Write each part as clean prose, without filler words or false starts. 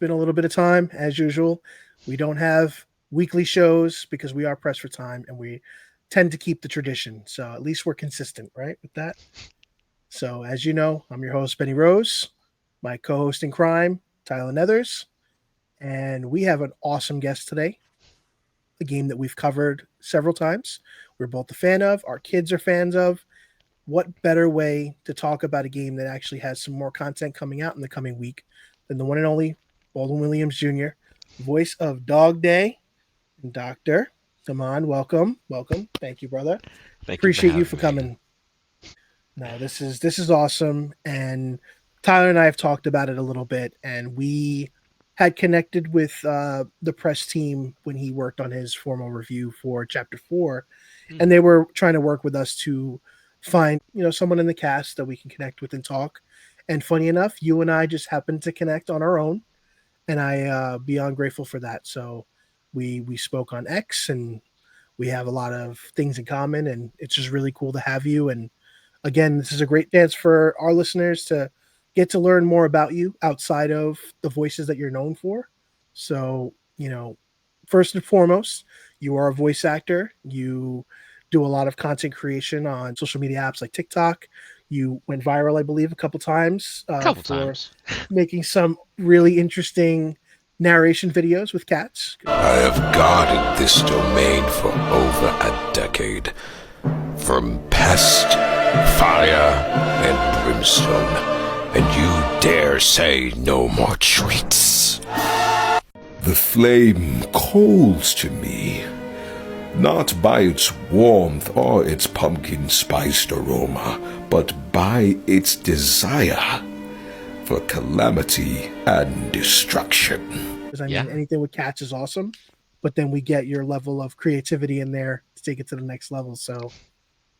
been a little bit of time, as usual. We don't have weekly shows because we are pressed for time and we tend to keep the tradition. So at least we're consistent, right? With that. So, as you know, I'm your host, Benny Rose, my co host in crime, Tyler Nethers. And we have an awesome guest today, a game that we've covered several times. We're both a fan of, our kids are fans of. What better way to talk about a game that actually has some more content coming out in the coming week than the one and only Baldwin Williams Jr., voice of Dog Day and Doctor. Come on, welcome, welcome. Thank you, brother. Thank you for Appreciate you having for me. coming. No, this is awesome, and Tyler and I have talked about it a little bit, and we had connected with the press team when he worked on his formal review for Chapter Four, and Hmm. they were trying to work with us to find someone in the cast that we can connect with and talk. And funny enough, you and I just happened to connect on our own, and I beyond grateful for that. So we spoke on X, and we have a lot of things in common, and it's just really cool to have you. And again, this is a great chance for our listeners to get to learn more about you outside of the voices that you're known for. So, first and foremost, you are a voice actor. You do a lot of content creation on social media apps like TikTok. You went viral, I believe, a couple times Couple for times. making some really interesting narration videos with cats. I have guarded this domain for over a decade. From pest, fire, and brimstone. And you dare say no more treats. The flame calls to me, not by its warmth or its pumpkin-spiced aroma, but by its desire for calamity and destruction. Because I Yeah. mean, anything with cats is awesome, but then we get your level of creativity in there to take it to the next level. So,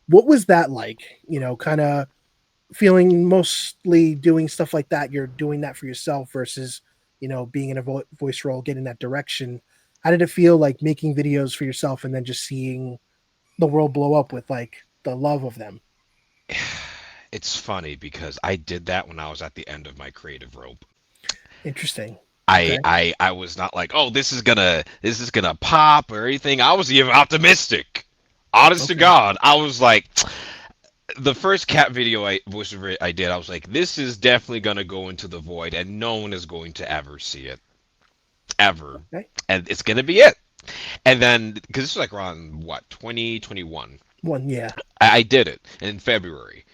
what was that like? Kind of feeling mostly doing stuff like that. You're doing that for yourself versus, being in a voice role, getting that direction. How did it feel like making videos for yourself and then just seeing the world blow up with like the love of them? It's funny because I did that when I was at the end of my creative rope. Interesting. I Okay. I I was not like, oh, this is gonna pop or anything. I was even optimistic. Honest to Okay. God, I was like, the first cat video voiceover I did, I was like, this is definitely gonna go into the void, and no one is going to ever see it, ever, Okay. and it's gonna be it. And then, because this was like around what 2021, One. Yeah. I did it in February,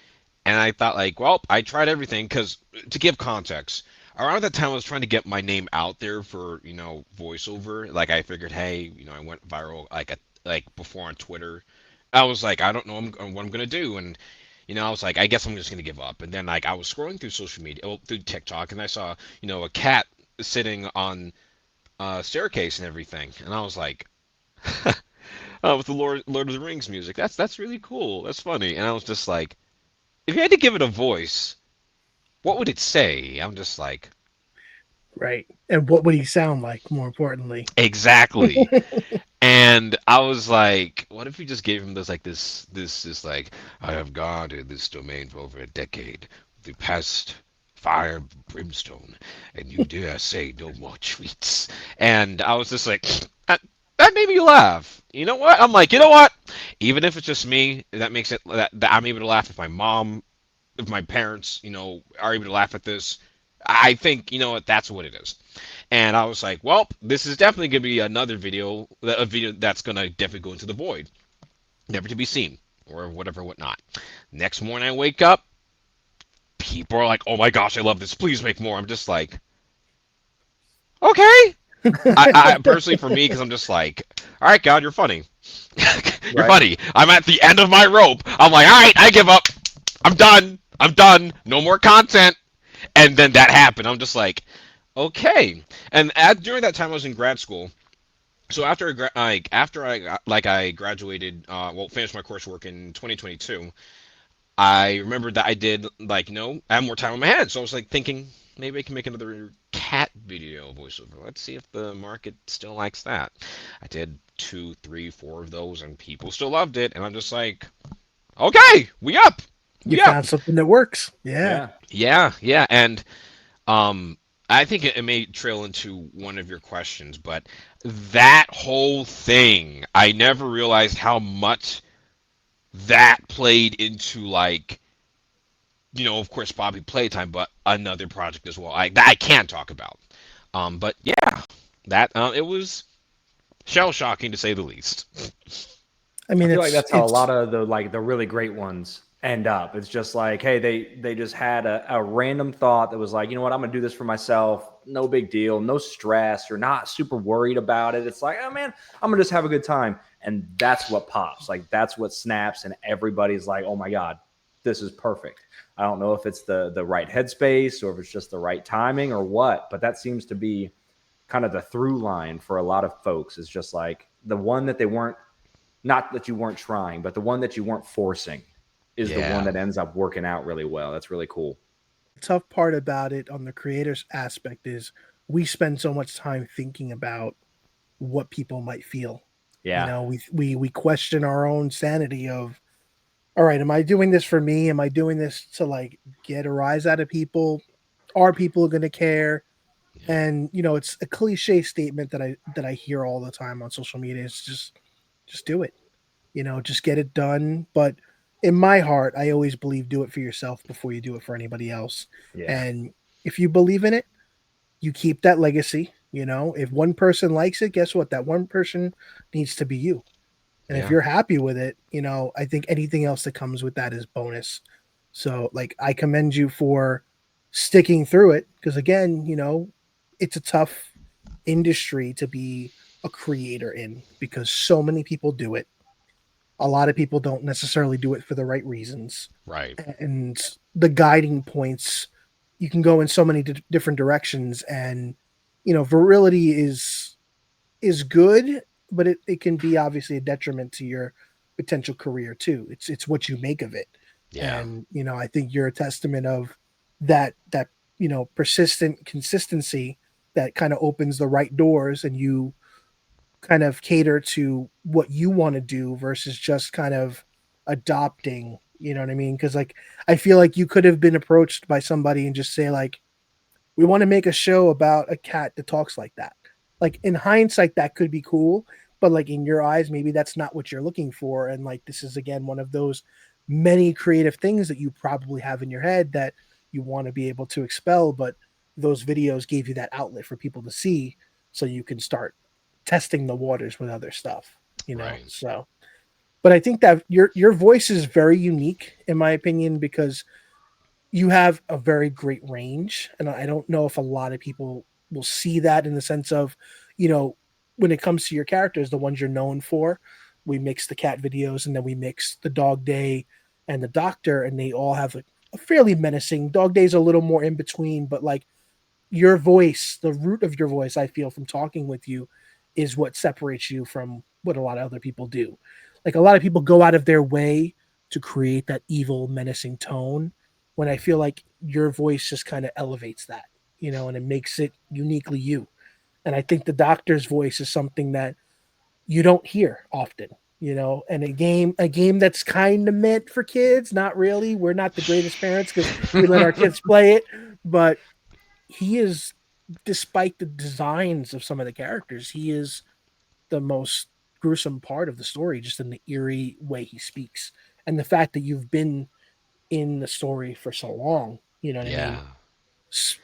and I thought like, well, I tried everything because to give context, around that time I was trying to get my name out there for voiceover. Like I figured, hey, I went viral like before on Twitter. I was like, I don't know what I'm gonna do, and I was like, I guess I'm just gonna give up. And then like I was scrolling through social media, well, through TikTok, and I saw a cat sitting on a staircase and everything, and I was like, with the Lord of the Rings music. That's really cool. That's funny. And I was just like, if you had to give it a voice, what would it say? I'm just like, Right. And what would he sound like? More importantly. exactly. And I was like, what if you just gave him this like, I have guarded this domain for over a decade, the past fire brimstone, and you dare say no more treats. And I was just like, that made me laugh. You know what? I'm like, you know what? Even if it's just me, that makes it that I'm able to laugh. If my mom, if my parents, are able to laugh at this, I think what, that's what it is. And I was like, well, this is definitely gonna be another video, a video that's gonna definitely go into the void, never to be seen, or whatever, whatnot. Next morning I wake up, people are like, oh my gosh, I love this. Please make more. I'm just like, okay. I personally, for me, because I'm just like, all right, God, you're funny. You're Right. funny. I'm at the end of my rope. I'm like, all right, I give up. I'm done. I'm done. No more content. And then that happened. I'm just like, okay. And during that time, I was in grad school. So after I graduated, well, finished my coursework in 2022. I remembered that I did like I have more time on my hands, so I was like thinking maybe I can make another cat video voiceover. Let's see if the market still likes that. I did two, three, four of those, and people still loved it, and I'm just like, okay, we up, You we up. found something that works. Yeah. Yeah. Yeah, yeah, and um, I think it may trail into one of your questions, but that whole thing, I never realized how much that played into like, of course, Bobby Playtime, but another project as well. I can't talk about. But yeah, that it was shell shocking to say the least. I I mean, feel like it's that's how a it's lot of the really great ones end up. It's just like, hey, they just had a random thought that was like, you know what, I'm gonna do this for myself. No big deal, no stress. You're not super worried about it. It's like, oh man, I'm gonna just have a good time. And that's what pops. Like that's what snaps, and everybody's like, oh my God, this is perfect. I don't know if it's the right headspace or if it's just the right timing or what, but that seems to be kind of the through line for a lot of folks. Is just like the one that they weren't, not that you weren't trying, but the one that you weren't forcing is the one Yeah, that ends up working out really well. That's really cool. tough part about it on the creators aspect is we spend so much time thinking about what people might feel. Yeah. We question our own sanity of, all right, am I doing this for me? Am I doing this to like get a rise out of people? Are people going to care? yeah, And it's a cliche statement that I hear all the time on social media. It's just do it. Just get it done. But in my heart, I always believe do it for yourself before you do it for anybody else. Yeah. And if you believe in it, you keep that legacy. If one person likes it, guess what? That one person needs to be you. And if yeah, you're happy with it, I think anything else that comes with that is bonus. So, like, I commend you for sticking through it because, again, it's a tough industry to be a creator in because so many people do it. A lot of people don't necessarily do it for the right reasons. right. And the guiding points, you can go in so many different directions. And, virility is good, but it can be obviously a detriment to your potential career too. It's what you make of it. Yeah, And I think you're a testament of that persistent consistency that kind of opens the right doors, and you kind of cater to what you want to do versus just kind of adopting, you know what I mean? Because like I feel like you could have been approached by somebody and just say like, we want to make a show about a cat that talks like that. Like in hindsight, that could be cool, but like in your eyes, maybe that's not what you're looking for. And like this is again one of those many creative things that you probably have in your head that you want to be able to expel, but those videos gave you that outlet for people to see, so you can start testing the waters with other stuff. right. So, but I think that your voice is very unique in my opinion because you have a very great range, and I don't know if a lot of people will see that in the sense of, you know, when it comes to your characters, the ones you're known for. We mix the cat videos, and then we mix the Dog Day and the Doctor, and they all have a fairly menacing. Dog Day's a little more in between, but like your voice, the root of your voice, I feel from talking with you, is what separates you from what a lot of other people do. Like a lot of people go out of their way to create that evil, menacing tone, when I feel like your voice just kind of elevates that, and it makes it uniquely you. And I think the Doctor's voice is something that you don't hear often, and a game that's kind of meant for kids, not really. We're not the greatest parents because we let our kids play it, but he is, despite the designs of some of the characters, he is the most gruesome part of the story, just in the eerie way he speaks. And the fact that you've been in the story for so long, you know what I mean? Yeah.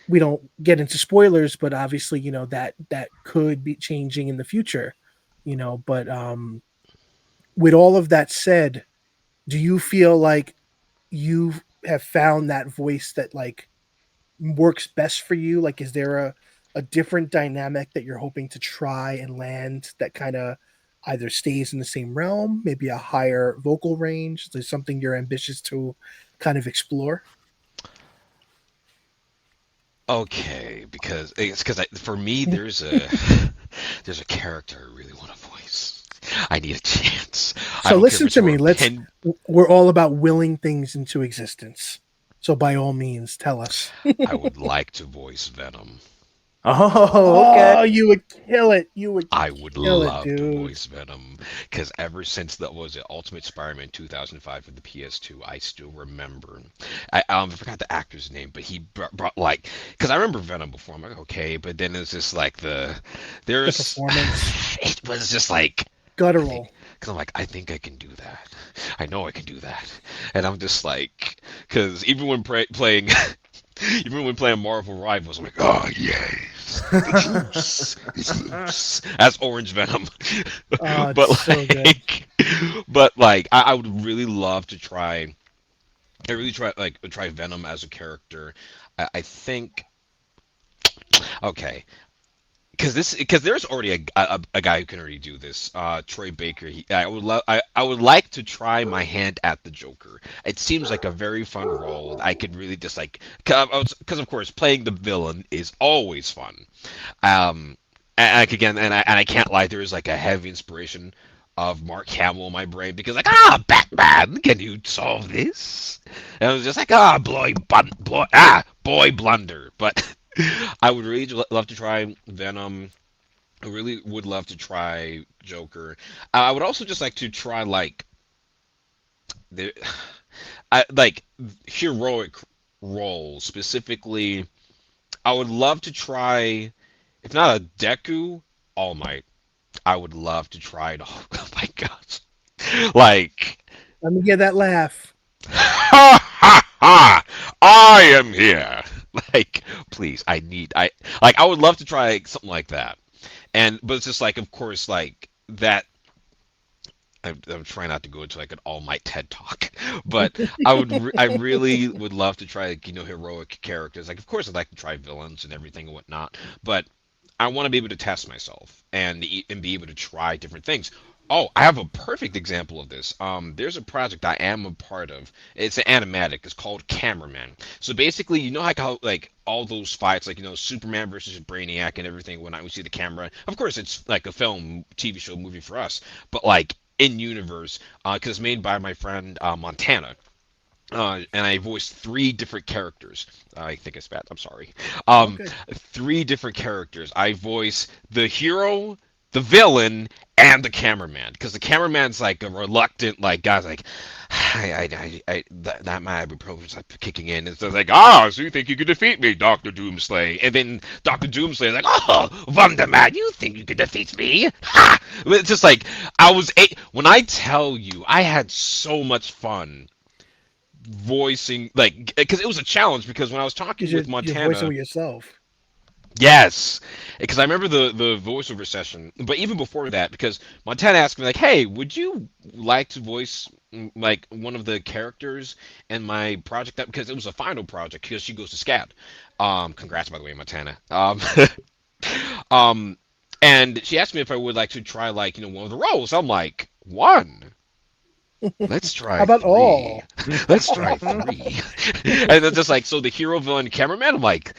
We don't get into spoilers, but obviously, that could be changing in the future, but with all of that said, do you feel like you have found that voice that like works best for you? Like, is there a different dynamic that you're hoping to try and land that kind of either stays in the same realm, maybe a higher vocal range? Is there something you're ambitious to kind of explore? Okay, because for me there's a there's a character I really want to voice. I need a chance. I So don't care if listen it's to for me. a pen. We're all about willing things into existence. So by all means, tell us. I would like to voice Venom. Oh, okay. Oh, you would kill it. You would I would kill it, love to dude. voice Venom because ever since that was it Ultimate Spider-Man 2005 for the PS2, I still remember. I forgot the actor's name, but he brought like because I remember Venom before. I'm like okay, but then it's just like The there's performance, it was just like I think guttural. because I'm like I think I can do that. I know I can do that, and I'm just like because even when playing. Even when playing Marvel Rivals, I'm like, oh yes, the juice is loose. That's Orange Venom. Oh, it's but so good. I would really love to try. I really try Venom as a character. I think okay, because there's already a guy who can already do this. Troy Baker. I would like to try my hand at the Joker. It seems like a very fun role. I could really just like because of course playing the villain is always fun. Um, and I can't lie, there is like a heavy inspiration of Mark Hamill in my brain because like Batman, can you solve this? And I was just like boy blunder. But I would really love to try Venom. I really would love to try Joker. I would also just like to try like the like heroic roles specifically. I would love to try, if not a Deku, All Might. I would love to try it. Oh my gosh. Like, Let me get that laugh. ha ha ha! I am here. Like, please, I would love to try something like that. But it's just like, of course, like that. I'm trying not to go into like an All Might TED talk, but I really would love to try like, heroic characters. Like, of course, I'd like to try villains and everything and whatnot, but I want to be able to test myself and be able to try different things. Oh, I have a perfect example of this. There's a project I am a part of. It's an animatic. It's called Cameraman. So basically, like how like all those fights, like Superman versus Brainiac and everything. When we see the camera, of course, it's like a film, TV show, movie for us. But like in universe, because it's made by my friend Montana. And I voiced three different characters. I think I spat. I'm sorry. All Um, good. three different characters. I voice the hero, the villain, and the cameraman. Because the cameraman's like a reluctant, like guy's like, that my ibuprofen's like kicking in, and so it's like, so you think you could defeat me, Doctor Doomslay? And then Doctor Doomslay is like, Wonder Man, you think you could defeat me? Ha! It's just like when I tell you, I had so much fun voicing like because it was a challenge because when I was talking Because with you're voicing Montana, with yourself. yes, because I remember the voiceover session, but even before that, because Montana asked me like, "Hey, would you like to voice like one of the characters in my project?" That because it was a final project because she goes to SCAD. Congrats by the way, Montana. Um, and she asked me if I would like to try like one of the roles. I'm like one. Let's How try about three. all? Let's try three. And then just like so the hero villain cameraman, I'm like,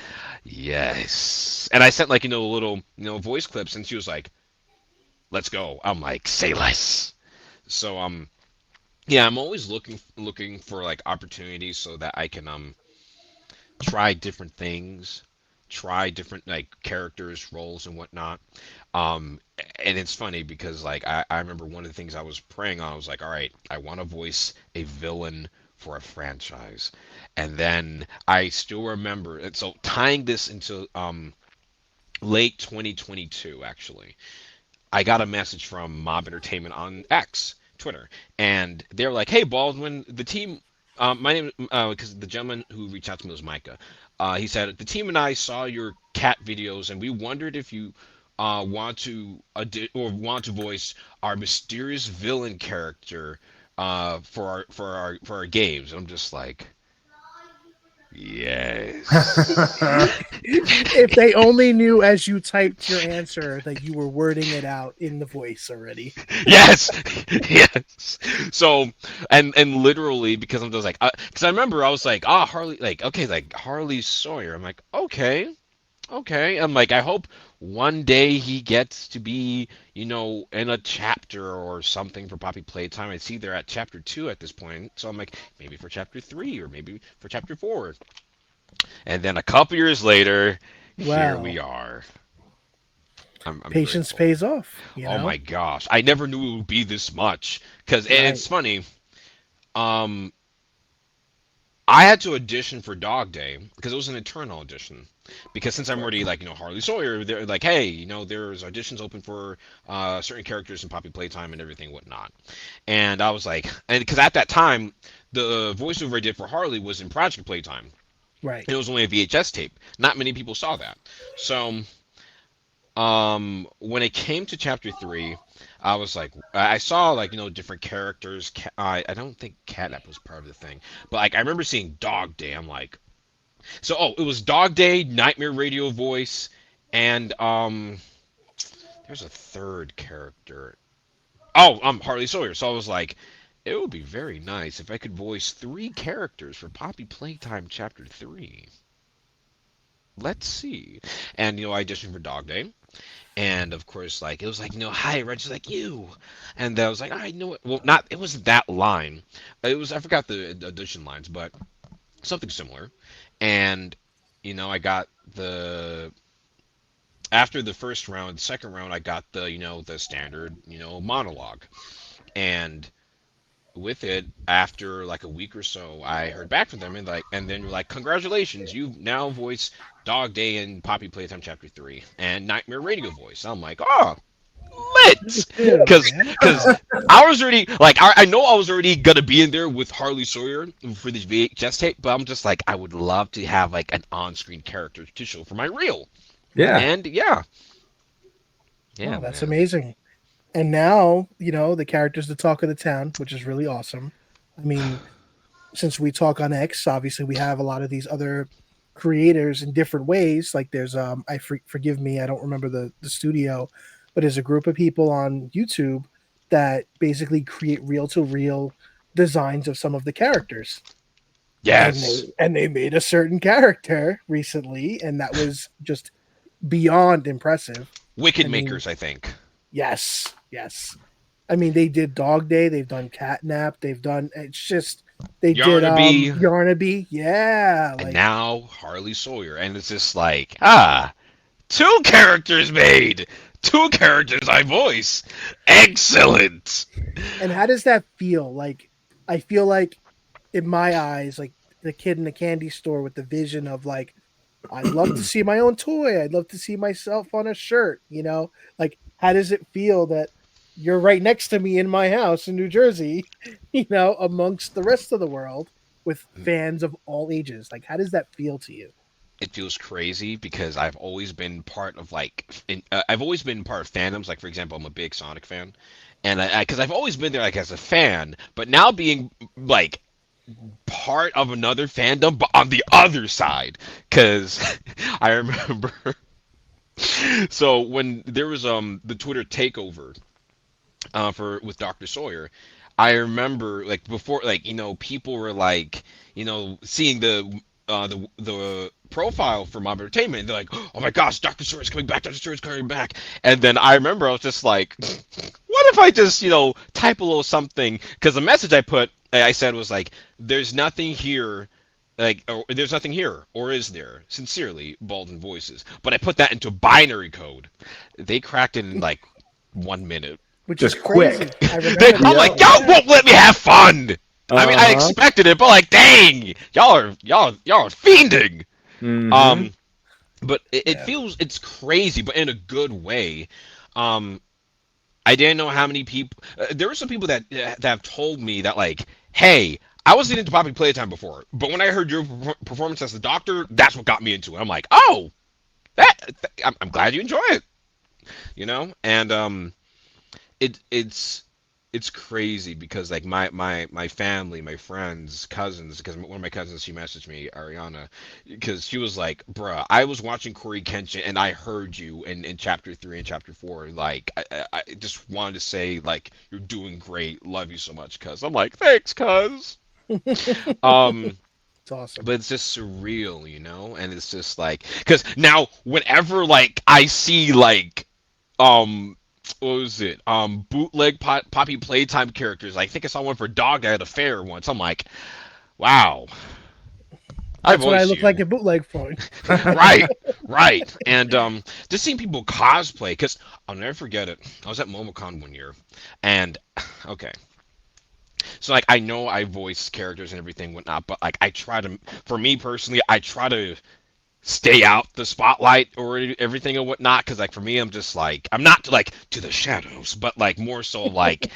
yes. And I sent like little voice clips and she was like, let's go. I'm like, say less. So yeah, I'm always looking for like opportunities so that I can try different things, try different like characters, roles, and whatnot. Um, and it's funny because like I remember one of the things I was praying on. I was like, all right, I want to voice a villain for a franchise, and then I still remember. And so tying this into late 2022, actually, I got a message from Mob Entertainment on X, Twitter, and they're like, "Hey, Baldwin, the team, my name, because the gentleman who reached out to me was Micah. He said the team and I saw your cat videos, and we wondered if you want to voice our mysterious villain character for our games." I'm just like, yes. If they only knew as you typed your answer that you were wording it out in the voice already. Yes, yes. So, and literally because I'm just like, because I remember I was like, Harley, like, okay, like Harley Sawyer. I'm like, okay, okay. I'm like, I hope one day he gets to be, in a chapter or something for Poppy Playtime. I see they're at chapter 2 at this point, so I'm like, maybe for chapter 3 or maybe for chapter 4. And then a couple years later, here Wow. we are. I'm Patience grateful. pays off, you Oh know? my gosh, I never knew it would be this much. Cause and Right. it's funny. Um, I had to audition for Dog Day because it was an internal audition. Because since I'm already like Harley Sawyer, they're like, hey, there's auditions open for certain characters in Poppy Playtime and everything whatnot. And I was like, and because at that time the voiceover I did for Harley was in Project Playtime. Right. It was only a VHS tape. Not many people saw that. So when it came to chapter 3, I was like, I saw like different characters. I don't think Catnap was part of the thing, but like I remember seeing Dog Day. I'm like, so it was Dog Day, Nightmare Radio voice, and there's a third character. Oh, I'm Harley Sawyer. So I was like, it would be very nice if I could voice 3 characters for Poppy Playtime chapter 3. Let's see. And I auditioned for Dog Day. And of course, like it was like, hi, Reggie's like you, and I was like, I know it. Well, not it wasn't that line. It was I forgot the audition lines, but something similar. And I got the after the first round, second round, I got the standard monologue, and with it after like a week or so I heard back from them and then you're like congratulations you've now voiced Dog Day in Poppy Playtime chapter 3 and Nightmare Radio voice. I'm like, oh, lit, Dude, because yeah. I was already like I know I was already gonna be in there with Harley Sawyer for this VHS tape, but I'm just like I would love to have like an on-screen character to show for my reel. Yeah. And yeah Oh, that's man. amazing. And now, the character's the talk of the town, which is really awesome. I mean, since we talk on X, obviously we have a lot of these other creators in different ways. Like there's forgive me, I don't remember the studio, but there's a group of people on YouTube that basically create reel to reel designs of some of the characters. And Yes, they made a certain character recently, and that was just beyond impressive. I Wicked mean, Makers, I think. yes, yes. I mean, they did Dog Day, they've done Catnap, they've done it's just they did Yarnaby, Yarnaby. Yeah, and like now Harley Sawyer, and it's just like 2 characters made, 2 characters I voice, excellent. and how does that feel? Like I feel like in my eyes, like the kid in the candy store with the vision of like I'd love to see my own toy. I'd love to see myself on a shirt. Like how does it feel that you're right next to me in my house in New Jersey, amongst the rest of the world with fans of all ages? Like how does that feel to you? It feels crazy because I've always been part of I've always been part of fandoms. Like for example, I'm a big Sonic fan, and because I've always been there like as a fan, but now being like part of another fandom, but on the other side, because I remember. So when there was the Twitter takeover for with Dr. Sawyer, I remember like before like people were like seeing the profile for Mob Entertainment and they're like, oh my gosh, Dr. Sawyer's coming back, Dr. Sawyer's coming back. And then I remember I was just like, what if I just type a little something, because the message I said was like, there's nothing here, like, or, there's nothing here, or is there? Sincerely, Baldwin Voices. But I put that into binary code. They cracked it in like 1 minute. Which is Just quick. crazy. I remember I'm that. like, Yep. y'all won't let me have fun. I mean, I Uh-huh. expected it, but like, dang, y'all are fiending. Mm-hmm. Um, but it Yeah. feels it's crazy, but in a good way. Um, I didn't know how many people. There were some people that have told me that like, hey, I wasn't into Poppy Playtime before, but when I heard your performance as the Doctor, that's what got me into it. I'm like, oh, I'm glad you enjoy it, and it's crazy because like my family, my friends, cousins, because one of my cousins, she messaged me, Ariana, because she was like, bruh, I was watching Corey Kenshin and I heard you in chapter 3 and chapter 4, like I just wanted to say like you're doing great, love you so much, cuz. I'm like, thanks, cuz. um It's awesome. but it's just surreal, and it's just like, because now whenever like I see like um what was it, bootleg Poppy Playtime characters, I think I saw one for Dog Day at a fair once. I'm like, wow, That's what I voice look you. like in bootleg phone. Right, right. And just seeing people cosplay, because I'll never forget it. I was at MomoCon one year, and okay, so like I know I voice characters and everything whatnot, but like I try to, for me personally, I try to stay out the spotlight or everything and whatnot, because like for me, I'm just like I'm not like to the shadows, but like more so like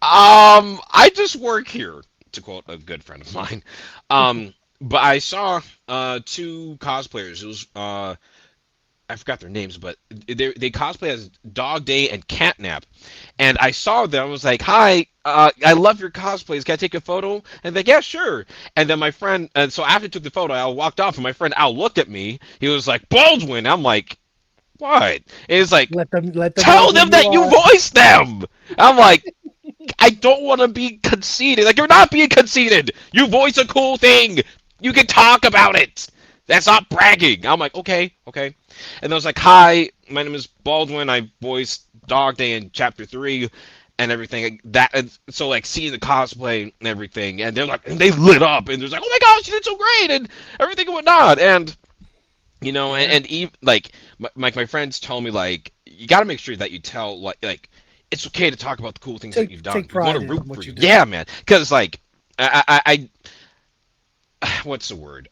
I just work here, to quote a good friend of mine. But I saw two cosplayers. It was I forgot their names, but they cosplay as Dog Day and Catnap. And I saw them. I was like, "Hi, I love your cosplays. Can I take a photo?" And they're like, "Yeah, sure." And then my friend, and so after I took the photo, I walked off, and my friend Al looked at me. He was like, "Baldwin." I'm like, "What?" And it's like, Let them know "Tell who them you that you are. voiced them." I'm like, I don't want to be conceited. Like, you're not being conceited. You voice a cool thing. You can talk about it. That's not bragging. I'm like, okay, okay. And I was like, hi, my name is Baldwin. I voiced Dog Day in Chapter 3 and everything. So, like, seeing the cosplay and everything. And they're like, and they lit up. And they're like, oh my gosh, you did so great. And everything and whatnot. And, you know, Yeah. and even, like, my friends tell me, like, you got to make sure that you tell, like, it's okay to talk about the cool things that you've done. Take We want pride to in root for what you. you do. Yeah, man. Because, like, what's the word?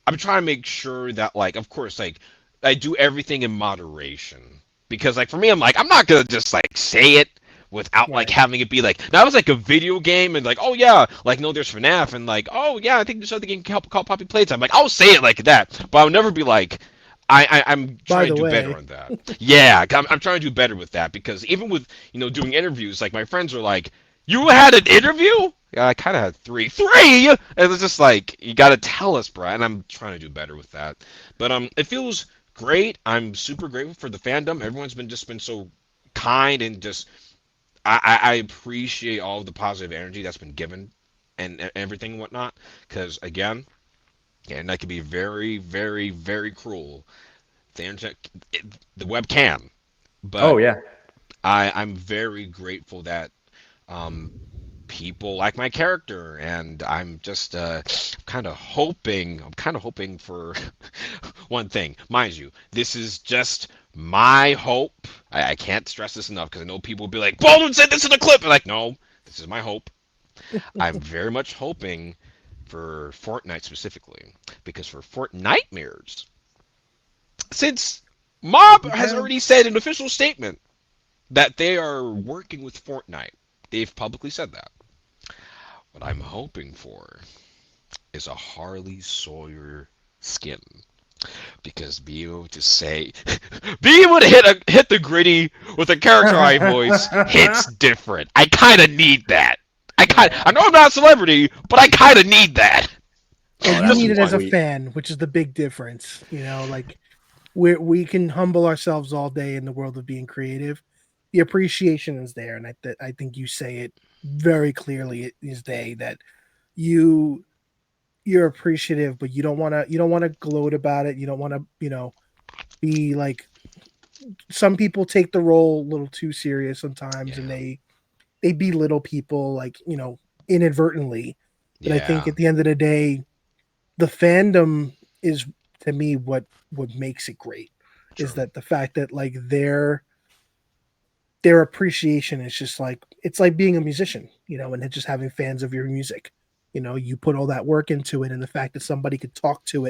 I'm trying to make sure that, like, of course, like, I do everything in moderation. Because, like, for me, I'm like, I'm not gonna just like say it without like Right. having it be like, now it was like a video game and like, oh yeah, like no, there's FNAF and like, oh yeah, I think there's something game called Poppy Playtime. Like, I'll say it like that, but I'll never be like, I'm By trying the to do better way, on that. Yeah, I'm trying to do better with that because even with doing interviews, like my friends are like, "You had an interview?" Yeah, I kind of had three, and it's just like you got to tell us, bro. And I'm trying to do better with that. But it feels great. I'm super grateful for the fandom. Everyone's been so kind and just I appreciate all of the positive energy that's been given and everything and whatnot. Because again, yeah, and that can be very, very, very cruel. The internet, the web can, Oh but yeah. I'm very grateful that um, people like my character, and I'm just kind of hoping. I'm kind of hoping for one thing, mind you. This is just my hope. I can't stress this enough because I know people will be like, "Baldwin said this in a clip." I'm like, no, this is my hope. I'm very much hoping for Fortnite specifically because for Fortnitemares, since hold Mob me has down. already said an official statement that they are working with Fortnite. They've publicly said that. What I'm hoping for is a Harley Sawyer skin. Because being able to say, being able to hit the gritty with a character I voice hits different. I kind of need that. I Yeah. know I'm not a celebrity, but I kind of need that. Well, Oh, you that'd Just need be it as one. a sweet. fan, which is the big difference. Like we can humble ourselves all day in the world of being creative. The appreciation is there, and I think you say it very clearly. It is day that you you're appreciative, but you don't want to gloat about it. You don't want to be like some people take the role a little too serious sometimes, and Yeah. they belittle people like inadvertently. But I think Yeah. at the end of the day, the fandom is to me what makes it great is True. that the fact that like their appreciation is just like it's like being a musician, and just having fans of your music. You put all that work into it, and the fact that somebody could talk to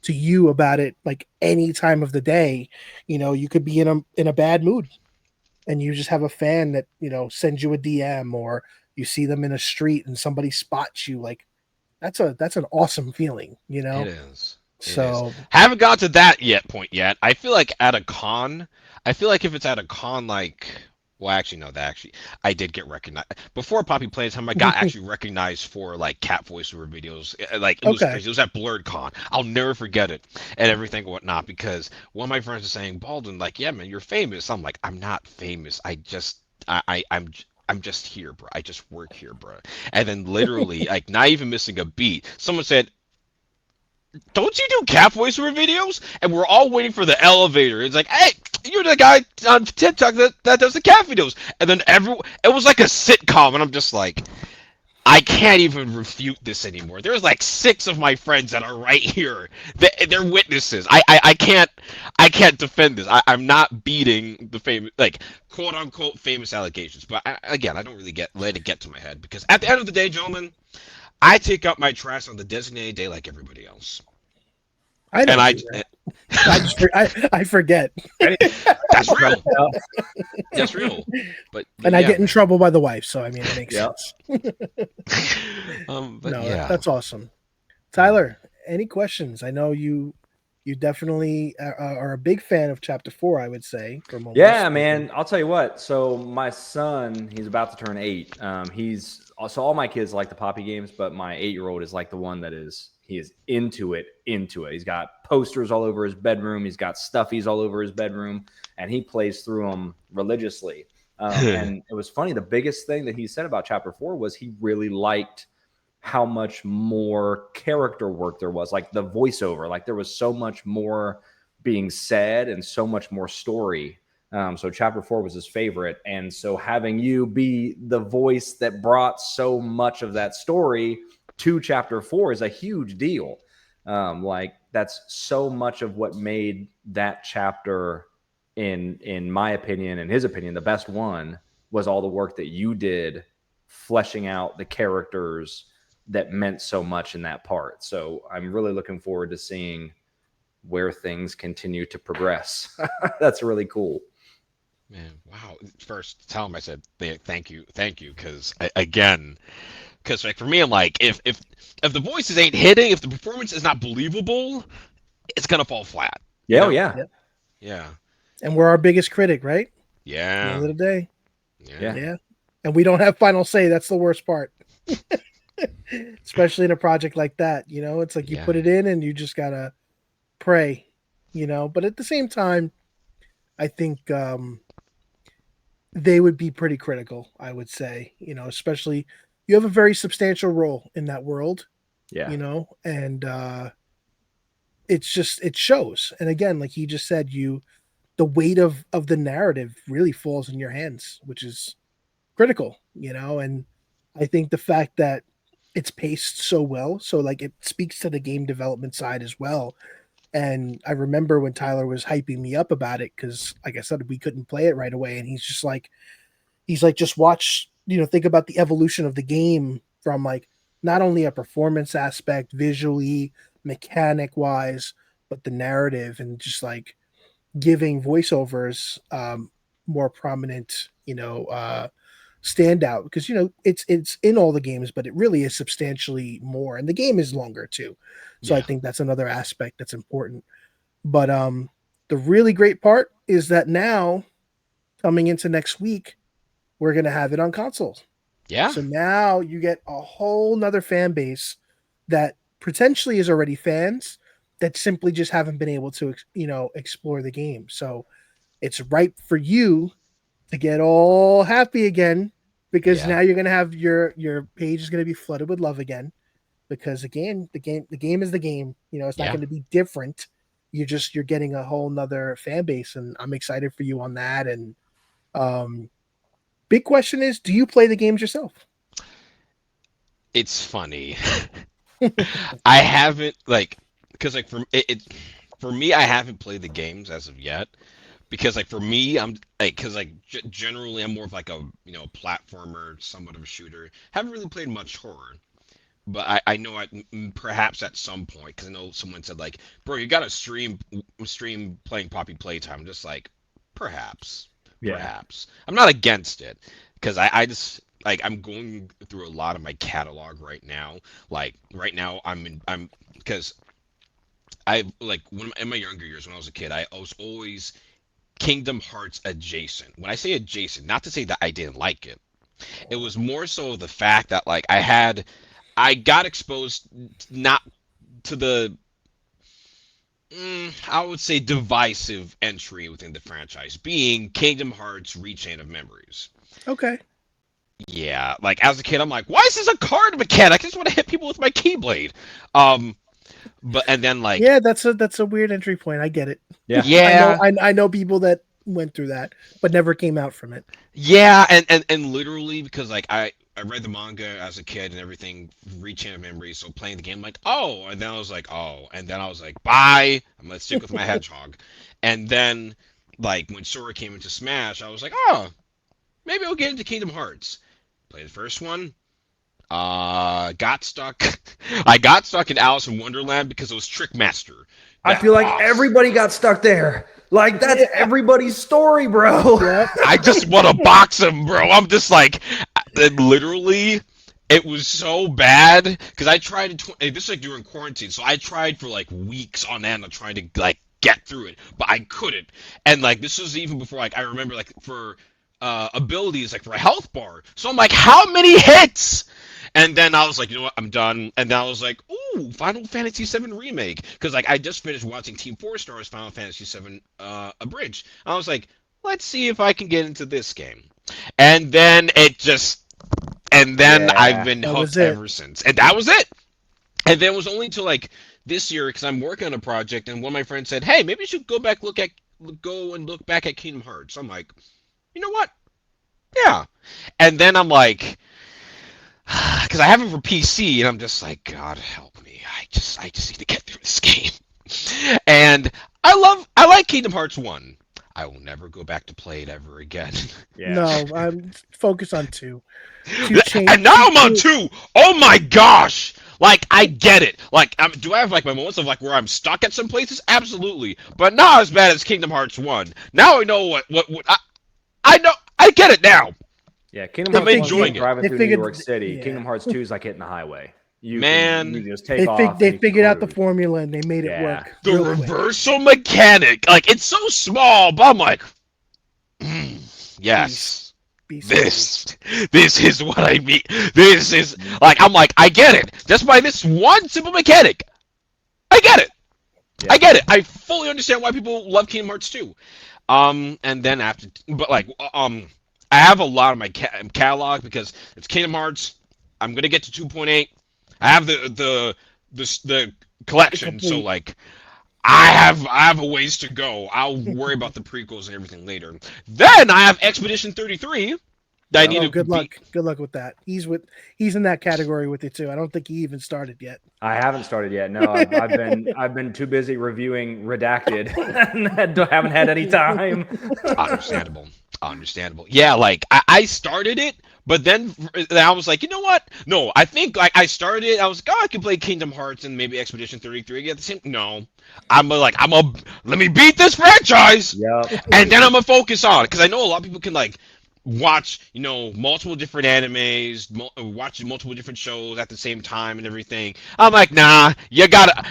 you about it like any time of the day. You could be in a bad mood, and you just have a fan that sends you a DM, or you see them in a street and somebody spots you. Like that's an awesome feeling. It is. It is. So Haven't got to that point yet. I feel like at a con, I feel like if it's at a con like well actually no, that actually I did get recognized. Before Poppy Playtime, I got actually recognized for like cat voiceover videos. Like it was okay, crazy. It was at Blurred Con. I'll never forget it and everything and whatnot because one of my friends was saying, Baldwin, like, yeah man, you're famous. I'm like, I'm not famous. I'm just here, bro. I just work here, bro. And then literally, like, not even missing a beat, someone said, don't you do cat voiceover videos? And we're all waiting for the elevator. It's like, hey, you're the guy on TikTok that does the cat videos. And then it was like a sitcom, and I'm just like, I can't even refute this anymore. There's like 6 of my friends that are right here. They're witnesses. I can't defend this. I'm not beating the famous, like, quote unquote famous allegations. But again, I don't really let it get to my head, because at the end of the day, gentlemen, I take out my trash on the designated day like everybody else. I don't And do that. I forget. that's real. That's real. But And I yeah, get in man. trouble by the wife, so I mean, it makes Yep. sense. But No, yeah. that's awesome. Tyler, any questions? I know you definitely are a big fan of Chapter 4, I would say. From what we've Yeah, spoken. man. I'll tell you what. So my son, he's about to turn 8. He's so all my kids like the Poppy games, but my 8-year-old is like the one that he is into it. He's got posters all over his bedroom. He's got stuffies all over his bedroom, and he plays through them religiously. And it was funny. The biggest thing that he said about Chapter 4 was he really liked how much more character work there was, like the voiceover, like there was so much more being said and so much more story. So Chapter 4 was his favorite. And so having you be the voice that brought so much of that story to Chapter 4 is a huge deal. Like that's so much of what made that chapter, in my opinion, in his opinion, the best one, was all the work that you did fleshing out the characters that meant so much in that part. So I'm really looking forward to seeing where things continue to progress. That's really cool. Man, wow. First, tell him I said thank you, because like for me, I'm like, if the voices ain't hitting, if the performance is not believable, it's gonna fall flat. Yeah, know? yeah. Yep. Yeah. And we're our biggest critic, right? At the Yeah. end of the day. Yeah. Yeah. And we don't have final say. That's the worst part. Especially in a project like that. It's like you Yeah. put it in and you just gotta pray, But at the same time, I think they would be pretty critical, I would say, especially you have a very substantial role in that world, Yeah. And it shows. And again, like he just said, the weight of the narrative really falls in your hands, which is critical, and I think the fact that it's paced so well, so like it speaks to the game development side as well. And I remember when Tyler was hyping me up about it, because like I said, we couldn't play it right away, and he's like just watch, think about the evolution of the game from like not only a performance aspect, visually, mechanic wise, but the narrative, and just like giving voiceovers more prominent, standout, because it's in all the games, but it really is substantially more, and the game is longer too. So I think that's another aspect that's important. But the really great part is that now, coming into next week, we're gonna have it on consoles. Yeah. So now you get a whole nother fan base that potentially is already fans that simply just haven't been able to explore the game. So it's ripe for you to get all happy again, because now you're gonna have your page is gonna be flooded with love again, because again the game is the game. It's not going to be different. You're getting a whole nother fan base, and I'm excited for you on that. And big question is, do you play the games yourself? It's funny. I haven't, like, because like for me, I haven't played the games as of yet. Because like for me, I'm like, because like generally I'm more of like a platformer, somewhat of a shooter. Haven't really played much horror, but I know perhaps at some point, because I know someone said like, bro, you gotta stream playing Poppy Playtime. Just like, perhaps. I'm not against it, because I just like, I'm going through a lot of my catalog right now. Like right now I'm because I like when in my younger years, when I was a kid, I was always Kingdom Hearts adjacent. When I say adjacent, not to say that I didn't like it. It was more so the fact that like I got exposed not to the I would say divisive entry within the franchise, being Kingdom Hearts Rechain of Memories. Okay. Yeah, like as a kid, I'm like, why is this a card mechanic? I just want to hit people with my Keyblade. But and then like, yeah, that's a weird entry point. I get it. Yeah. I know people that went through that but never came out from it. Yeah, and literally, because like I I read the manga as a kid and everything, rechanted memories. So playing the game, like, oh, and then I was like, oh, and then I was like, bye. I'm gonna stick with my hedgehog. And then, like when Sora came into Smash, I was like, oh, maybe I'll get into Kingdom Hearts. Play the first one. Got stuck. I got stuck in Alice in Wonderland because it was Trickmaster. I That feel like boss. everybody got stuck there. Like that's everybody's story, bro. Yep. I just want to box him, bro. I'm just like, literally, it was so bad because I tried to. This is like during quarantine, so I tried for like weeks on end of trying to like get through it, but I couldn't. And like this was even before like I remember like for abilities like for a health bar. So I'm like, how many hits? And then I was like, you know what, I'm done. And then I was like, ooh, Final Fantasy VII Remake. Because, like, I just finished watching Team 4 Stars Final Fantasy VII Abridged. I was like, let's see if I can get into this game. And then I've been hooked ever since. And that was it. And then it was only until, like, this year, because I'm working on a project, and one of my friends said, hey, maybe you should go and look back at Kingdom Hearts. I'm like, you know what? Yeah. And then I'm like, because I have it for PC, and I'm just like, God help me! I just need to get through this game. And I like Kingdom Hearts 1. I will never go back to play it ever again. Yeah. No, I'm focus on 2. And now I'm on 2. Oh my gosh! Like I get it. Like, do I have like my moments of like where I'm stuck at some places? Absolutely, but not as bad as Kingdom Hearts 1. Now I know what I know. I get it now. Yeah, Kingdom Hearts 1 enjoying is driving it. through They New figured- York City. yeah. Kingdom Hearts 2 is like hitting the highway. You just They, take off. they and you figured out the cruise. formula and they made it work. The real quick. reversal mechanic, like it's so small, but I'm like, yes, Beast this is what I mean. This is like I'm like I get it. Just by this one simple mechanic, I get it. Yeah. I get it. I fully understand why people love Kingdom Hearts 2. And then after, but like I have a lot of my catalog because it's Kingdom Hearts. I'm gonna get to 2.8. I have the collection, so like I have a ways to go. I'll worry about the prequels and everything later. Then I have Expedition 33. That I need to good luck. Good luck with that. He's in that category with it too. I don't think he even started yet. I haven't started yet. No, I've been too busy reviewing Redacted and haven't had any time. Understandable. Yeah, like I started it, but then I was like, you know what? No, I think like I started it. I was like, oh, I can play Kingdom Hearts and maybe Expedition 33 at the same. No, let me beat this franchise. Yep. And then I'm gonna focus on it because I know a lot of people can like watch multiple different animes, watch multiple different shows at the same time and everything. I'm like, nah, you gotta.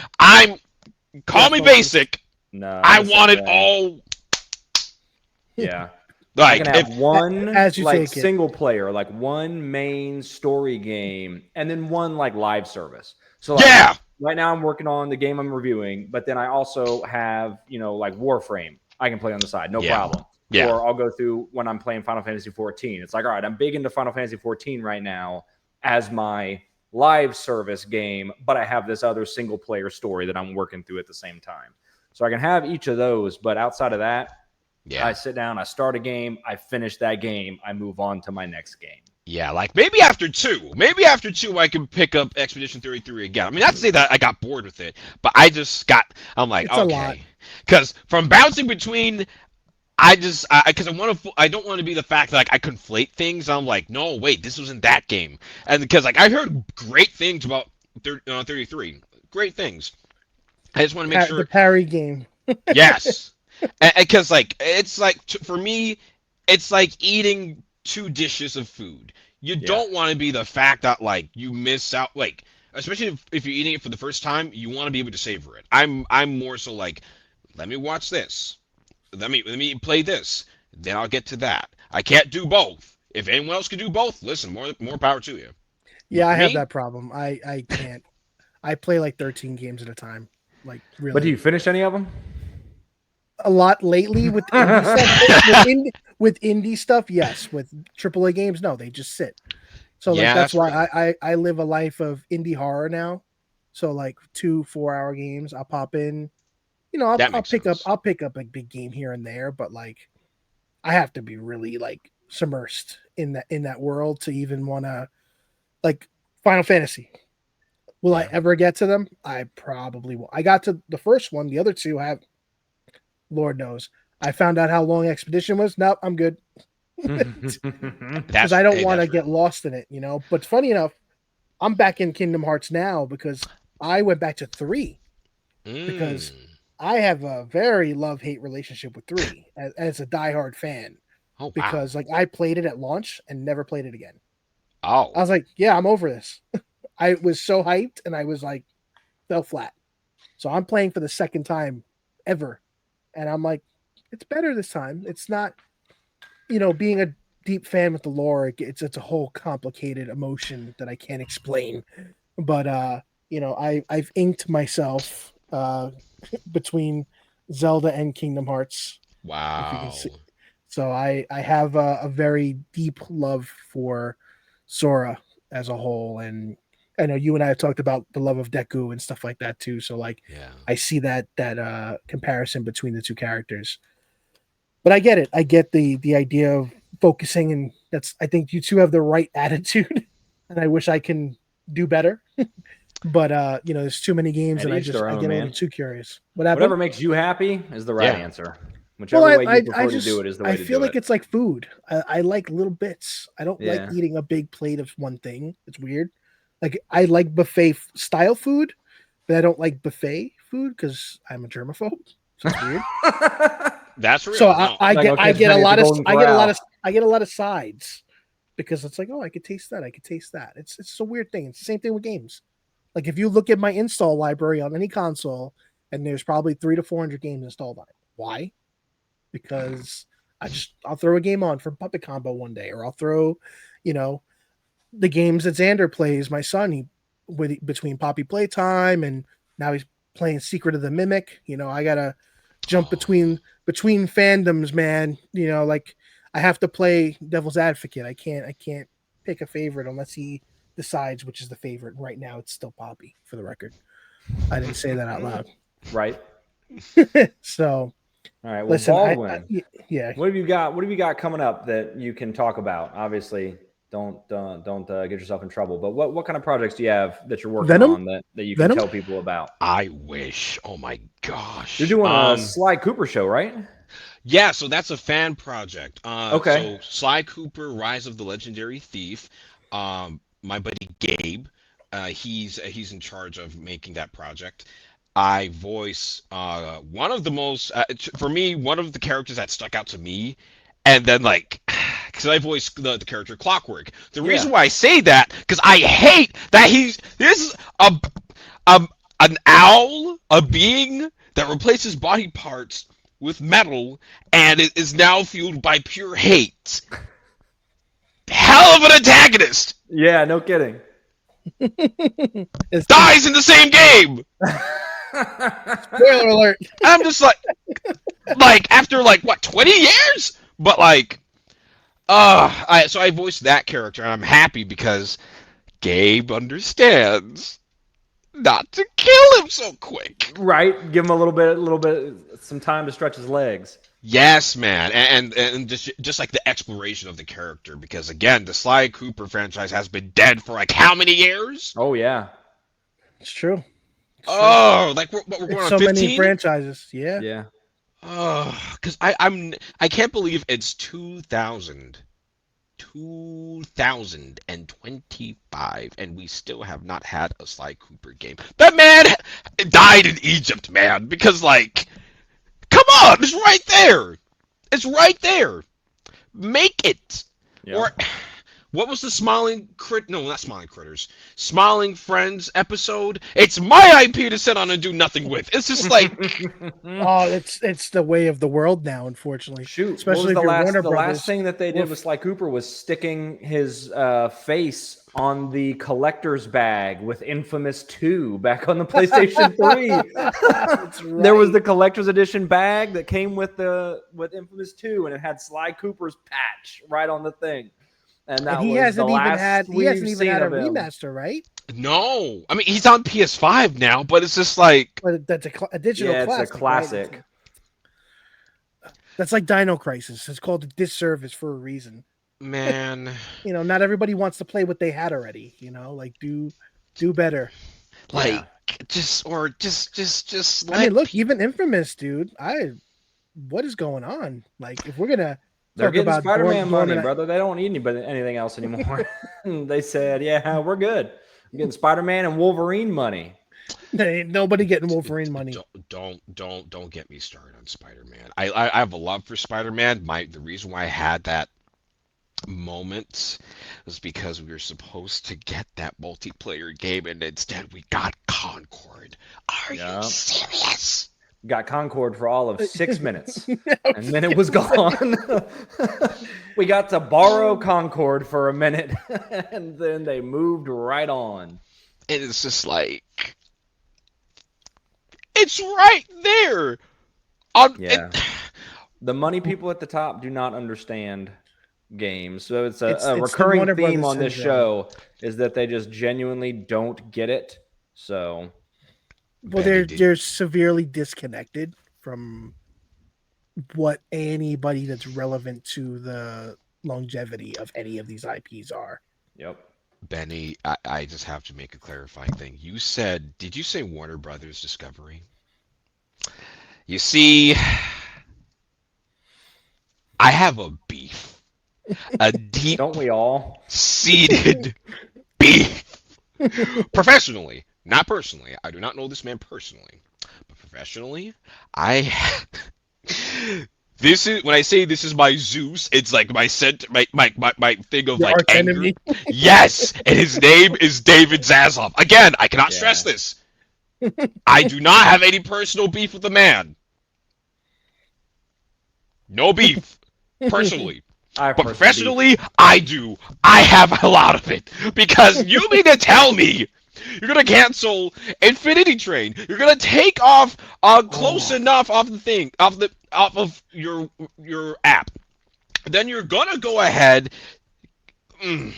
Call me basic. No, I want it all. Yeah. Like I can have one as you like take it. single player, like one main story game, and then one like live service. So like, yeah. right now I'm working on the game I'm reviewing, but then I also have like Warframe I can play on the side, no problem. Yeah. Or I'll go through when I'm playing Final Fantasy 14. It's like, all right, I'm big into Final Fantasy 14 right now as my live service game, but I have this other single player story that I'm working through at the same time. So I can have each of those, but outside of that, I sit down, I start a game, I finish that game, I move on to my next game. Yeah, like maybe after two I can pick up Expedition 33 again. I mean, not to say that I got bored with it, but I'm like, It's okay. Because from bouncing between, I don't want to be the fact that like I conflate things. I'm like, no, wait, this wasn't that game. And because like I heard great things about 33. Great things. I just want to make sure. The parry game. Yes. Because like it's like for me, it's like eating two dishes of food. You don't want to be the fact that like you miss out, like especially if you're eating it for the first time, you want to be able to savor it. I'm more so like, let me watch this, let me play this, then I'll get to that. I can't do both. If anyone else can do both, listen, more power to you. Yeah, I have that problem. I can't. I play like 13 games at a time. Like really. But do you finish any of them? A lot lately with indie stuff. with indie stuff, yes. With AAA games, no, they just sit. So like that's why I live a life of indie horror now. So like 2-4 hour games, I'll pop in. I'll pick up a big game here and there, but like I have to be really like submersed in that world to even want to like Final Fantasy. Will I Yeah. ever get to them? I probably will. I got to the first one. The other two have, Lord knows. I found out how long Expedition was. Nope, I'm good. Because I don't want to That's get real. lost in it, you know. But funny enough, I'm back in Kingdom Hearts now because I went back to 3 because Mm. I have a very love-hate relationship with 3 as a diehard fan Oh wow. because like I played it at launch and never played it again. I Oh. was like, yeah, I'm over this. I was so hyped and I was like, fell flat. So I'm playing for the second time ever. And I'm like, it's better this time. It's not, being a deep fan with the lore, it's a whole complicated emotion that I can't explain. But I've inked myself between Zelda and Kingdom Hearts, if you can Wow. see. So I have a very deep love for Sora as a whole, and I know you and I have talked about the love of Deku and stuff like that too. So like Yeah. I see that comparison between the two characters. But I get it. I get the idea of focusing, and I think you two have the right attitude, and I wish I can do better. But there's too many games, At and I each their own, get a little man. too curious. What happened? Whatever makes you happy is the right Yeah. answer. Well, Whichever way you I prefer to just do it is the I way to feel do like it. it's like food. I like little bits. I don't like Yeah. eating a big plate of one thing. It's weird. Like I like buffet style food, but I don't like buffet food because I'm a germaphobe. So it's weird. That's real. So No. I Not get gonna catch a many at lot the of Golden Corral. I get a lot of sides because it's like, oh, I could taste that. I could taste that. It's a weird thing. It's the same thing with games. Like if you look at my install library on any console, and there's probably 300 to 400 games installed on it. Why? Because I'll throw a game on from Puppet Combo one day, or I'll throw, you know, the games that Xander plays. My son, between Poppy Playtime and now he's playing Secret of the Mimic. I gotta jump Oh. between fandoms, man. Like I have to play devil's advocate. I can't pick a favorite unless he decides which is the favorite. Right now, it's still Poppy, for the record. I didn't say that out loud. Right. So All right. Well, listen, Baldwin, yeah. what have you got? What have you got coming up that you can talk about? Obviously, don't get yourself in trouble. But what kind of projects do you have that you're working Venom? on that you can Venom? tell people about? I wish. Oh my gosh. You're doing a Sly Cooper show, right? Yeah, so that's a fan project. Okay. So Sly Cooper, Rise of the Legendary Thief. My buddy Gabe, he's in charge of making that project. I voice one of the most for me one of the characters that stuck out to me, and then like because I voice the character Clockwork. The Yeah. reason why I say that because I hate that this is a an owl, a being that replaces body parts with metal, and it is now fueled by pure hate. Hell of an antagonist! Yeah. No kidding. It's Dies in the same game! spoiler alert. And I'm just like after like what 20 years? But like so I voiced that character and I'm happy because Gabe understands not to kill him so quick. Right. Give him a little bit, some time to stretch his legs. Yes, man, and just like the exploration of the character, because again, the Sly Cooper franchise has been dead for like how many years? Oh yeah. It's true. Oh, like we're going It's on so 15? many franchises. Yeah. Yeah. Oh, because I can't believe it's 2025, and we still have not had a Sly Cooper game. That man died in Egypt, man, because like, come on, it's right there. It's right there. Make it. Yeah. Or what was the Smiling Crit? No, not Smiling Critters. Smiling Friends episode. It's my IP to sit on and do nothing with. It's just like, Oh, it's the way of the world now, unfortunately. Shoot, Especially what if was you're Warner the Brothers. last thing that they did with Sly Cooper was sticking his face on the collector's bag with Infamous 2 back on the PlayStation 3. There was the collector's edition bag that came with Infamous 2, and it had Sly Cooper's patch right on the thing. And that And he was hasn't the even last had a of him. remaster, right? no. I mean, he's on PS5 now, but it's just like, But that's a digital Yeah, classic. it's a classic. Right? That's like Dino Crisis. It's called a disservice for a reason. Man, Not everybody wants to play what they had already. Like do better. like Yeah. just I mean, let look, people. even Infamous, dude. What is going on? Like, if we're gonna They're talk getting about Spider-Man money, dormant, brother. They don't need anything else anymore. They said, "Yeah, we're good. I'm getting Spider-Man and Wolverine money." there ain't nobody getting Wolverine money. Don't get me started on Spider-Man. I have a love for Spider-Man. The reason why I had that moment was because we were supposed to get that multiplayer game, and instead we got Concord. Are you Yeah. serious? Got Concord for all of 6 minutes, I and then it was gone. We got to borrow Concord for a minute, and then they moved right on. And it's just like it's right there. Yeah. The money people at the top do not understand games. So it's a It's the recurring Warner theme Brothers on this syndrome. show is that they just genuinely don't get it. So Well, Benny, they're severely disconnected from what anybody that's relevant to the longevity of any of these IPs are. yep. Benny, I just have to make a clarifying thing. Did you say Warner Brothers Discovery? You see, I have a beef, a deep Don't we all? seated beef. Professionally, not personally. I do not know this man personally, but professionally, I. This is when I say this is my Zeus. It's like my thing of Your like arch anger. enemy. Yes, and his name is David Zaslav. Again, I cannot stress Yeah. this. I do not have any personal beef with the man. No beef, personally. I But personally- professionally, I do. I have a lot of it. Because you mean to tell me you're gonna cancel Infinity Train? You're gonna take off close enough off the thing, off of your app. Then you're gonna go ahead.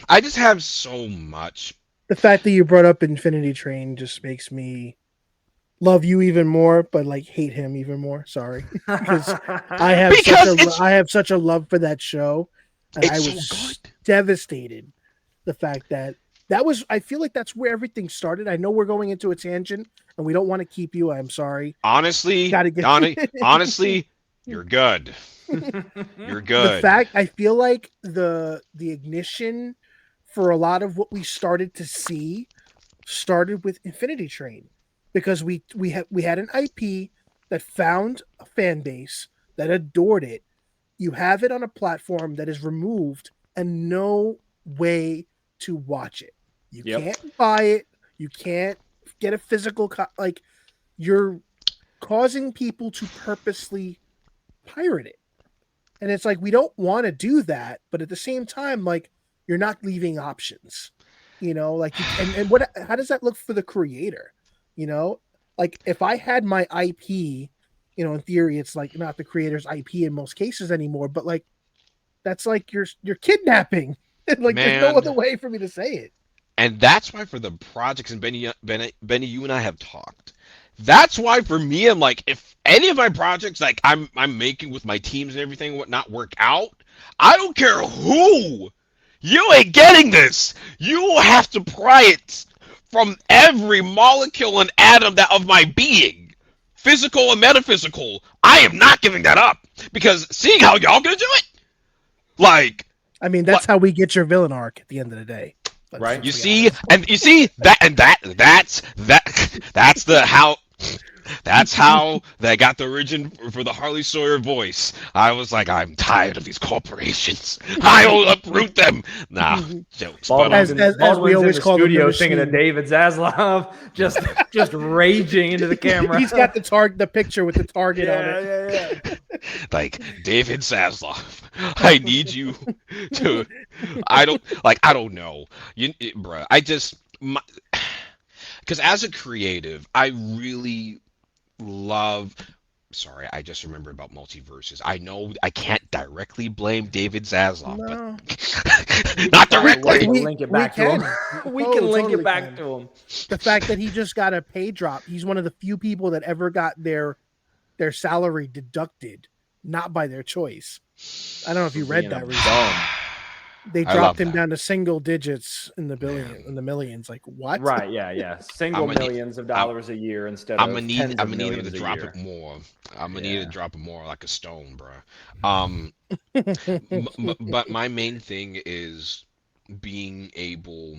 I just have so much. The fact that you brought up Infinity Train just makes me love you even more, but like hate him even more. Sorry, because I have such a love for that show, and I It's was so good. devastated. The fact that was, I feel like that's where everything started. I know we're going into a tangent, and we don't want to keep you. I'm sorry. Honestly, Gotta get honestly, you're good. You're good. The fact I feel like the ignition for a lot of what we started to see started with Infinity Train, because we had an IP that found a fan base that adored it. You have it on a platform that is removed and no way to watch it. You can't buy it. You can't get a physical like you're causing people to purposely pirate it. And it's like, we don't want to do that, but at the same time, like, you're not leaving options, like, and what, how does that look for the creator? Like, if I had my IP, in theory, it's like not the creator's IP in most cases anymore, but like, that's like you're kidnapping. Like, there's no other way for me to say it. And that's why for the projects, and Benny, you and I have talked. That's why for me, I'm like, if any of my projects like I'm making with my teams and everything whatnot work out, I don't care who. You ain't getting this. You have to pry it from every molecule and atom of my being, physical and metaphysical. I am not giving that up, because seeing how y'all gonna do it, like. I mean, that's how we get your villain arc at the end of the day. Right. You see that's how they got the origin for the Harley Sawyer voice. I was like, I'm tired of these corporations. I will uproot them. Nah, jokes. But, As we always call them, studio the singing to machine. David Zaslav, just raging into the camera. He's got the picture with the target on it. Yeah. like, David Zaslav, I need you to. I don't know. Bruh, because as a creative, I really love. Sorry, I just remembered about multiverses. I know I can't directly blame David Zaslav, but not directly. We can link it back to him. We can link totally it back to him. The fact that he just got a pay drop. He's one of the few people that ever got their salary deducted, not by their choice. I don't know if you read that recently. They I love dropped him that. down to single digits in the Man, millions. Like what? Right, yeah. I'm Single gonna need. millions of I'm, dollars a year instead of tens I'm of gonna need him to millions a drop it year. more. I'm gonna need to Yeah. drop it more like a stone, bro. Um, but my main thing is being able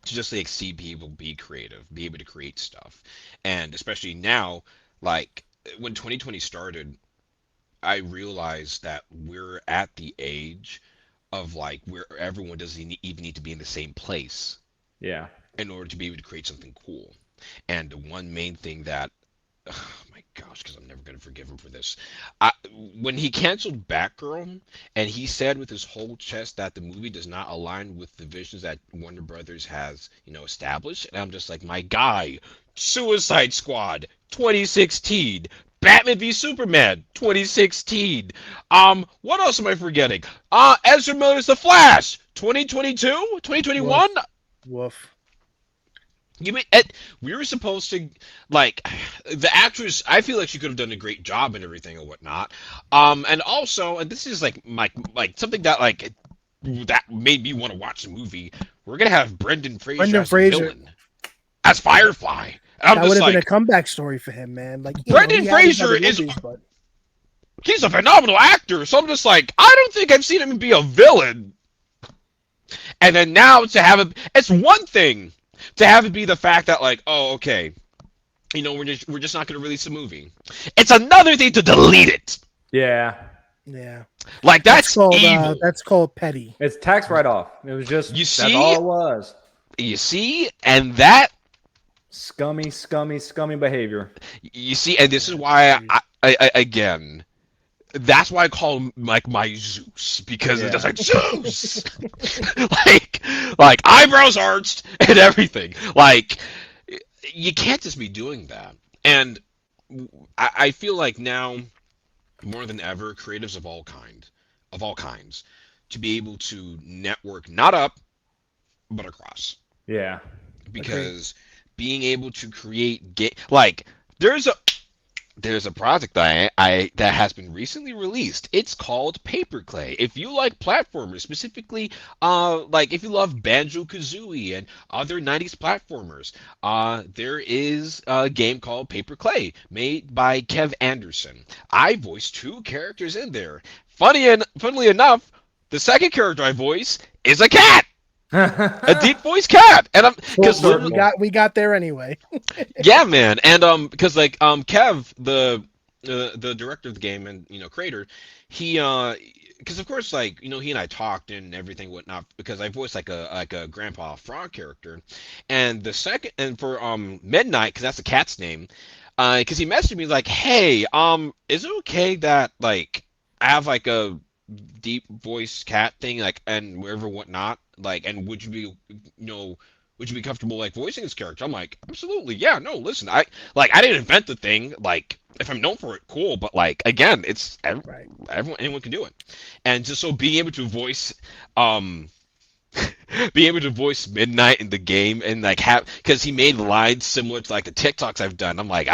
to just like see people be creative, be able to create stuff, and especially now, like when 2020 started, I realized that we're at the age of like where everyone doesn't even need to be in the same place Yeah. in order to be able to create something cool. And the one main thing that, oh my gosh, because I'm never gonna forgive him for this. When he canceled Batgirl, and he said with his whole chest that the movie does not align with the visions that Warner Brothers has, established, and I'm just like, my guy, Suicide Squad, 2016. Batman v Superman 2016. What else am I forgetting? Ezra Miller's The Flash 2022, 2021. Woof. Woof. You mean we were supposed to like the actress? I feel like she could have done a great job and everything and whatnot. And also, and this is like something that that made me want to watch the movie. We're gonna have Brendan Fraser Brendan as the Fraser. villain, as Firefly. And I'm That would just have been a like, comeback story for him, man. Like Brendan he had his Fraser other is movies, but he's a phenomenal actor. So I'm just like, I don't think I've seen him be a villain. And then now to have it, it's one thing to have it be the fact that like, oh, okay, we're just not going to release a movie. It's another thing to delete it. Yeah. yeah, Like that's called evil. that's called petty. It's tax write off. It was just You that's all see? it was. You see, and that Scummy, scummy, scummy behavior. you see, and this is why I again. That's why I call him like my Zeus because it's just Yeah. like Zeus, like eyebrows arched and everything. Like you can't just be doing that. And I feel like now more than ever, creatives of all kinds, to be able to network not up but across. Yeah. Agreed. Because being able to create like there's a project that that has been recently released. It's called Paperclay. If you like platformers, specifically, like if you love Banjo-Kazooie and other '90s platformers, there is a game called Paperclay made by Kev Anderson. I voiced two characters in there. Funnily enough, the second character I voice is a cat, a deep voice cat, and I'm Full because circle. we got there anyway. yeah, man, and because like Kev, the director of the game and creator, he because of course like he and I talked and everything whatnot because I voiced like a Grandpa Frog character, and the second and for Midnight because that's the cat's name, because he messaged me like, hey, is it okay that like I have like a deep voice cat thing like and wherever whatnot like and would you be would you be comfortable like voicing this character? I'm like, absolutely, yeah. No, listen, I didn't invent the thing. Like, if I'm known for it, cool. But like, again, it's Right. anyone can do it. And just so being able to voice, um, being able to voice Midnight in the game and like have because he made lines similar to like the TikToks I've done. I'm like,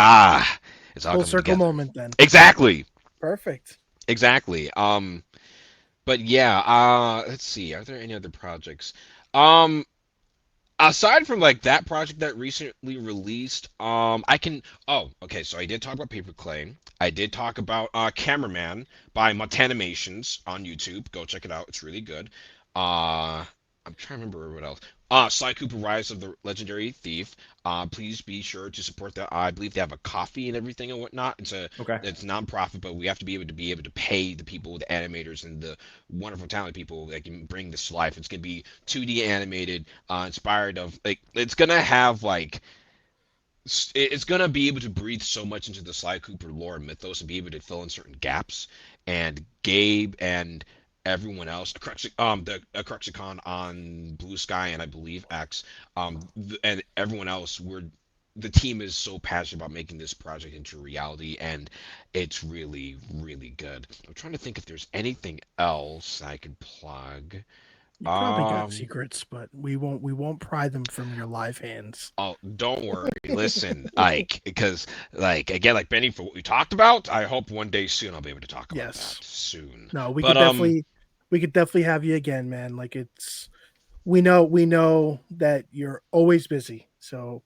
it's all Full coming circle together. moment then. Exactly, Perfect. exactly. But yeah. Let's see. Are there any other projects? Um. Aside from like that project that recently released, I can. Oh, okay. So I did talk about Paperclay. I did talk about Cameraman by Mutanimations on YouTube. Go check it out. It's really good. I'm trying to remember what else. Sly Cooper, Rise of the Legendary Thief. Please be sure to support that. I believe they have a coffee and everything and whatnot. Okay. It's non-profit, but we have to be able to pay the people, the animators, and the wonderful talented people that can bring this to life. It's gonna be 2D animated, inspired of like it's gonna have like it's gonna be able to breathe so much into the Sly Cooper lore and mythos and be able to fill in certain gaps. And Gabe and everyone else, the Cruxicon on Blue Sky and I believe X, and everyone else, the team is so passionate about making this project into reality, and it's really, really good. I'm trying to think if there's anything else I could plug. You probably got Um, secrets, but we won't pry them from your live hands. Oh, don't worry. Listen, like, because, like, again, like Benny, for what we talked about, I hope one day soon I'll be able to talk about Yes. that soon. No, we But could definitely we could definitely have you again, man. Like we know that you're always busy, so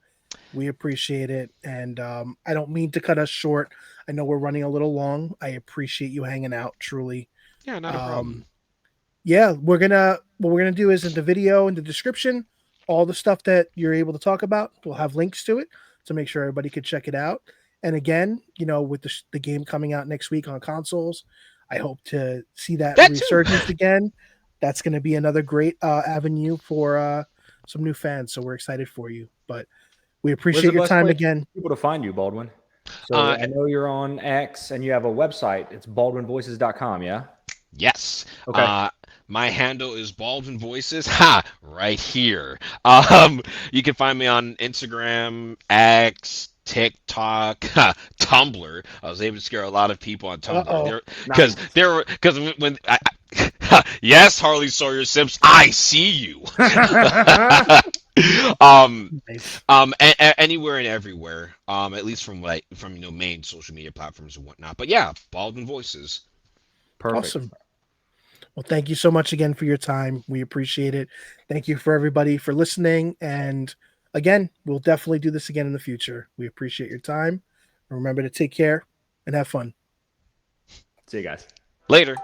we appreciate it. And I don't mean to cut us short. I know we're running a little long. I appreciate you hanging out, truly. Yeah, not a problem. Um, yeah, what we're gonna do is in the video in the description, all the stuff that you're able to talk about, we'll have links to it to make sure everybody could check it out. And again, with the game coming out next week on consoles, I hope to see that That too. resurgence again. That's going to be another great avenue for some new fans. So we're excited for you. But we Where's appreciate the your best time place for again. people to find you, Baldwin? So Uh, I know you're on X and you have a website. It's baldwinvoices.com, yeah? Yes. Okay. My handle is Baldwin Voices. Right here. You can find me on Instagram, X, TikTok, Tumblr. I was able to scare a lot of people on Tumblr. Uh-oh. Because when yes, Harley Sawyer Sims, I see you. Nice. Anywhere and everywhere. At least from main social media platforms and whatnot. But yeah, Baldwin Voices. Perfect. Awesome. Well, thank you so much again for your time. We appreciate it. Thank you for everybody for listening. And again, we'll definitely do this again in the future. We appreciate your time. Remember to take care and have fun. See you guys. Later.